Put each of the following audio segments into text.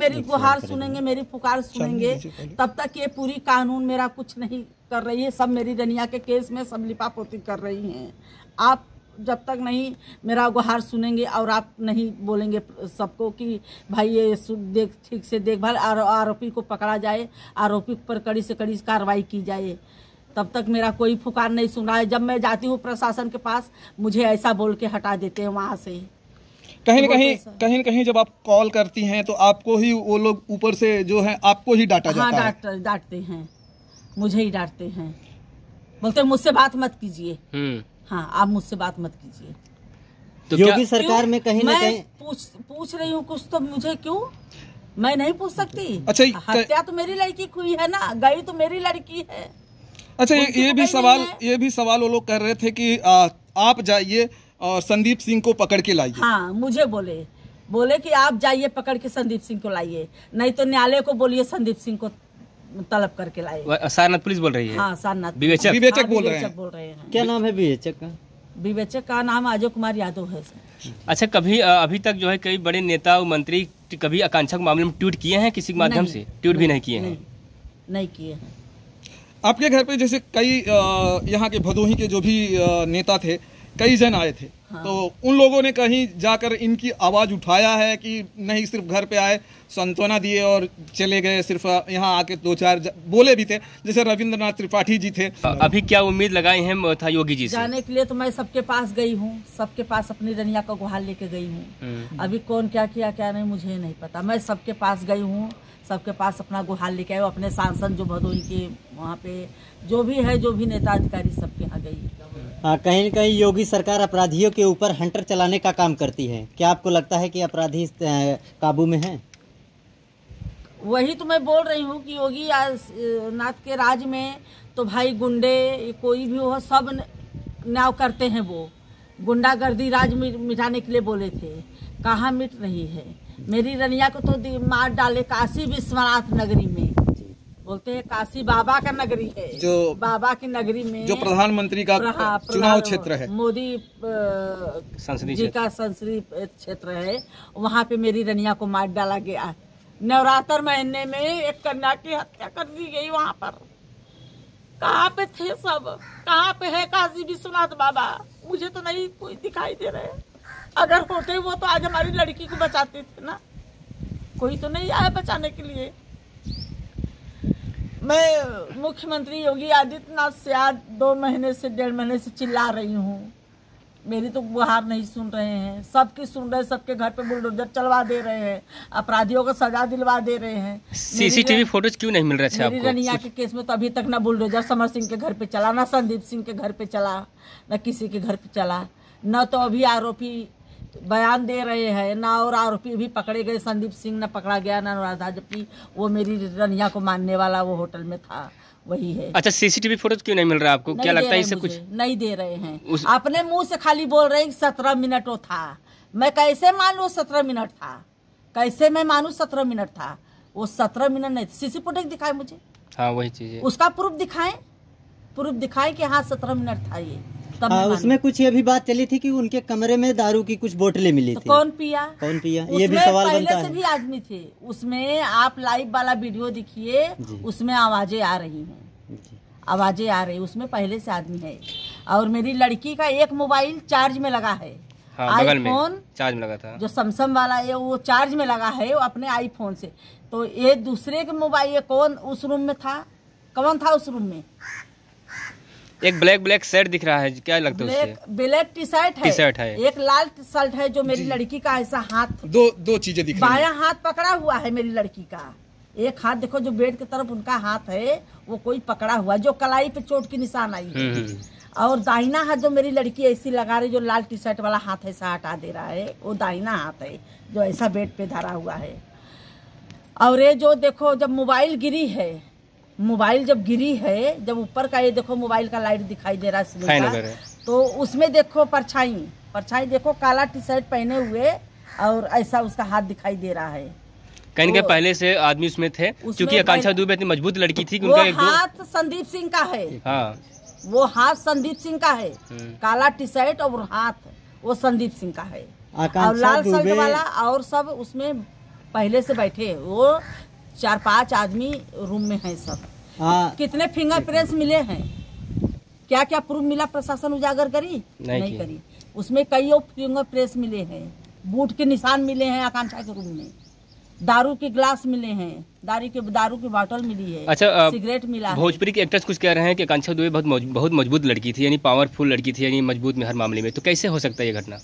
मेरी गुहार सुनेंगे, मेरी पुकार सुनेंगे, तब तक ये पूरी कानून मेरा कुछ नहीं कर रही है। सब मेरी रनिया के केस में सब लिपापोती कर रही हैं। आप जब तक नहीं मेरा गुहार सुनेंगे और आप नहीं बोलेंगे सबको कि भाई ये देख ठीक से देखभाल, आरोपी को पकड़ा जाए, आरोपी पर कड़ी से कड़ी कार्रवाई की जाए, तब तक मेरा कोई पुकार नहीं सुन रहा है। जब मैं जाती हूँ प्रशासन के पास, मुझे ऐसा बोल के हटा देते हैं वहाँ से। कहीं न कहीं जब आप कॉल करती हैं तो आपको ही वो लोग ऊपर से जो है आपको ही डांटा जाता है। हाँ, डांटते हैं, मुझे ही डांटते हैं, बोलते हैं मुझसे बात मत कीजिए। हाँ, आप मुझसे बात मत कीजिए। तो योगी सरकार में कहीं न कहीं पूछ रही हूँ कुछ, तो मुझे क्यों, मैं नहीं पूछ सकती? अच्छा, हत्या तो मेरी लड़की की हुई है ना, गई तो मेरी लड़की है। अच्छा, ये भी सवाल वो लोग कर रहे थे कि आप जाइए और संदीप सिंह को पकड़ के लाइए। हाँ, मुझे बोले कि आप जाइए पकड़ के संदीप सिंह को लाइए, नहीं तो न्यायालय को बोलिए संदीप सिंह को तलब करके लाइए। सारनाथ पुलिस बोल रही है। हाँ, सारनाथ विवेचक बोल रहे हैं। क्या नाम है विवेचक का? विवेचक का नाम अजय कुमार यादव है सर। अच्छा, कभी अभी तक जो है कई बड़े नेता और मंत्री कभी आकांक्षा के मामले में ट्वीट किए हैं किसी के माध्यम से? ट्वीट भी नहीं किए हैं? नहीं किए हैं। आपके घर पे जैसे कई यहाँ के भदोही के जो भी नेता थे, कई जन आए थे। हाँ। तो उन लोगों ने कहीं जाकर इनकी आवाज उठाया है कि नहीं, सिर्फ घर पे आए, सांत्वना दिए और चले गए, सिर्फ यहाँ आके दो चार बोले भी थे, जैसे रविंद्रनाथ त्रिपाठी जी थे। अभी क्या उम्मीद लगाई हैं था योगी जी से? जाने के लिए तो मैं सबके पास गई हूँ, सबके पास अपनी रनिया का गुहार लेके गई हूँ। अभी कौन क्या किया क्या नहीं मुझे नहीं पता। मैं सबके पास गई हूँ, सबके पास अपना गुहार लेके आए, अपने सांसद जो भदोही के वहाँ पे जो भी है, जो भी नेता अधिकारी, सबके यहाँ गई। हाँ, कहीं न कहीं योगी सरकार अपराधियों के ऊपर हंटर चलाने का काम करती है। क्या आपको लगता है कि अपराधी काबू में हैं? वही तो मैं बोल रही हूँ कि योगी नाथ के राज में तो भाई गुंडे कोई भी हो, सब न्याय करते हैं। वो गुंडागर्दी राज मिटाने के लिए बोले थे, कहाँ मिट रही है। मेरी रनिया को तो मार डाले काशी विश्वनाथ नगरी में, बोलते हैं काशी बाबा का नगरी है, जो बाबा की नगरी में जो प्रधानमंत्री का चुनाव क्षेत्र है, मोदी जी का संसदीय क्षेत्र है, वहाँ पे मेरी रनिया को मार डाला गया। नवरात्र महीने में एक कन्या की हत्या कर दी गई। वहाँ पर कहाँ पे थे सब, कहाँ पे है काशी विश्वनाथ बाबा? मुझे तो नहीं कोई दिखाई दे रहे। अगर होते वो तो आज हमारी लड़की को बचाते थे ना, कोई तो नहीं आया बचाने के लिए। मैं मुख्यमंत्री योगी आदित्यनाथ से आज 2 महीने से 1.5 महीने से चिल्ला रही हूँ, मेरी तो गुहार नहीं सुन रहे हैं। सबकी सुन रहे, सबके घर पे बुलडोजर चलवा दे रहे हैं, अपराधियों को सजा दिलवा दे रहे हैं। सीसीटीवी फुटेज क्यों नहीं मिल रहे थे आपको? रनिया के केस में तो अभी तक ना बुलडोजर समर सिंह के घर पे चला, ना संदीप सिंह के घर पे चला, न किसी के घर पे चला, न तो अभी आरोपी बयान दे रहे हैं, ना और आरोपी भी पकड़े गए। संदीप सिंह न पकड़ा गया, ना अनुराधा, जबकि वो मेरी रनिया को मानने वाला वो होटल में था, वही है। अच्छा, सीसीटीवी फुटेज क्यों नहीं मिल रहा आपको? क्या लगता है इससे कुछ नहीं दे रहे हैं? अपने मुंह से खाली बोल रहे हैं 17 मिनट वो था। मैं कैसे मानूं 17 मिनट था? कैसे मैं मानूं 17 मिनट था? वो 17 मिनट नहीं। सीसी फुटेज दिखाए मुझे। हाँ, वही चीज है। उसका प्रूफ दिखाएं कि हाँ 17 मिनट था ये। उसमें कुछ ये भी बात चली थी कि उनके कमरे में दारू की कुछ बोतलें मिली थी। कौन पिया? ये भी सवाल बनता है। पहले से भी आदमी थे उसमें। आप लाइव वाला वीडियो दिखिए, उसमें आवाजें आ रही हैं, आवाजें आ रही, उसमें पहले से आदमी है। और मेरी लड़की का एक मोबाइल चार्ज में लगा है। हाँ, आईफोन चार्ज में लगा था, जो सैमसंग वाला है वो चार्ज में लगा है, वो अपने आईफोन से। तो ये दूसरे के मोबाइल, कौन उस रूम में था? कौन था उस रूम में? एक ब्लैक शर्ट दिख रहा है, क्या लगता है उससे? ब्लैक टी शर्ट है, एक लाल शर्ट है। जो मेरी लड़की का ऐसा हाथ, दो चीजें दिख रही हैं। बायां हाथ पकड़ा हुआ है मेरी लड़की का, एक हाथ देखो जो बेड की तरफ उनका हाथ है, वो कोई पकड़ा हुआ, जो कलाई पे चोट की निशान आई है। और दाहिना हाथ जो मेरी लड़की ऐसी लगा रही, जो लाल टी शर्ट वाला हाथ ऐसा हटा दे रहा है, वो दाहिना हाथ है जो ऐसा बेड पे धरा हुआ है। और ये जो देखो, जब मोबाइल गिरी है, मोबाइल जब गिरी है, जब ऊपर का ये देखो मोबाइल का लाइट दिखाई दे रहा है, तो उसमें देखो परछाई देखो, काला टी शर्ट पहने हुए और ऐसा उसका हाथ दिखाई दे रहा है। कहीं के पहले से आदमी उसमें थे, क्योंकि आकांक्षा दुबे इतनी मजबूत लड़की थी कि उनका हाथ संदीप सिंह का है। हाँ, वो हाथ संदीप सिंह का है, काला टी शर्ट और हाथ वो संदीप सिंह का है। और लाल शर्ट वाला और सब उसमें पहले से बैठे, वो 4-5 आदमी रूम में हैं सब। हाँ, कितने फिंगरप्रिंट्स मिले हैं, क्या क्या प्रूफ मिला, प्रशासन उजागर करी? नहीं करी। उसमें कई फिंगरप्रिंट्स मिले हैं, बूट के निशान मिले हैं आकांक्षा के रूम में, दारू के ग्लास मिले हैं, दारू की बोतल मिली है। अच्छा, सिगरेट मिला। भोजपुरी के एक्टर्स कुछ कह रहे हैं कि आकांक्षा दुबे बहुत मजबूत लड़की थी, यानी पावरफुल लड़की थी, यानी मजबूत में हर मामले में, तो कैसे हो सकता है ये घटना?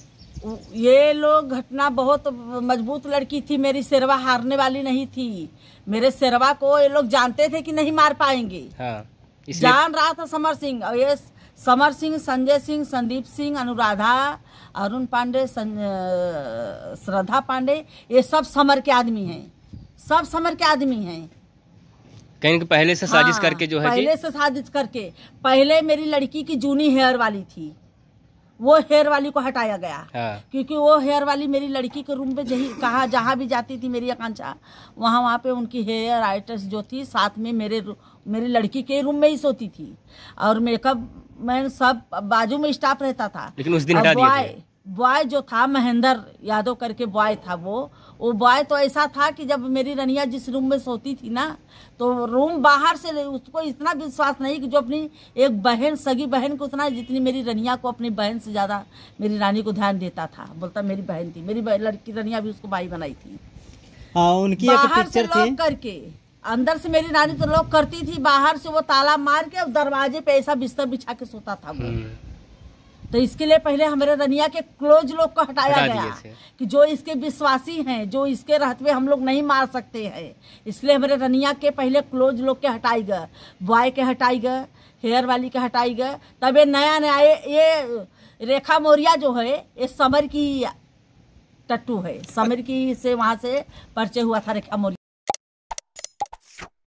ये लोग घटना बहुत मजबूत लड़की थी, मेरी शेरवा हारने वाली नहीं थी। मेरे शेरवा को ये लोग जानते थे कि नहीं मार पाएंगे। हाँ, जान रहा था समर सिंह, और ये समर सिंह, संजय सिंह, संदीप सिंह, अनुराधा, अरुण पांडे, श्रद्धा पांडे, ये सब समर के आदमी हैं, सब समर के आदमी हैं। कहीं पहले से साजिश करके जो है, पहले से साजिश करके, पहले मेरी लड़की की जूनी हेयर वाली थी, वो हेयर वाली को हटाया गया। हाँ। क्योंकि वो हेयर वाली मेरी लड़की के रूम पे जहाँ भी जाती थी मेरी आकांक्षा, वहाँ पे उनकी हेयर आर्टिस्ट जो थी साथ में मेरी लड़की के रूम में ही सोती थी, और मेकअप मैन सब बाजू में स्टाफ रहता था। लेकिन उस दिन हटा दिया था। बॉय जो था महेंद्र यादव करके बॉय था, वो बॉय तो ऐसा था कि जब मेरी रनिया जिस रूम में सोती थी ना, तो रूम बाहर से उसको इतना विश्वास नहीं कि जो अपनी एक बहन, सगी बहन को उतना, जितनी मेरी रनिया को अपनी बहन से ज्यादा मेरी रानी को ध्यान देता था। बोलता मेरी बहन थी, मेरी लड़की रनिया भी उसको बाई बनाई थी। उनकी बाहर से लॉक करके, अंदर से मेरी रानी तो लॉक करती थी, बाहर से वो ताला मार के दरवाजे पे ऐसा बिस्तर बिछा के सोता था वो। तो इसके लिए पहले हमारे रनिया के क्लोज लोग को हटाया गया कि जो इसके विश्वासी हैं, जो इसके रहते हम लोग नहीं मार सकते हैं, इसलिए हमारे रनिया के पहले क्लोज लोग के हटाई गए, बॉय के हटाई गए, हेयर वाली के हटाई गए। तब ये नया ये रेखा मौर्या जो है, ये समर की टट्टू है, समर की से वहां से परिचय हुआ था रेखा मौर्या।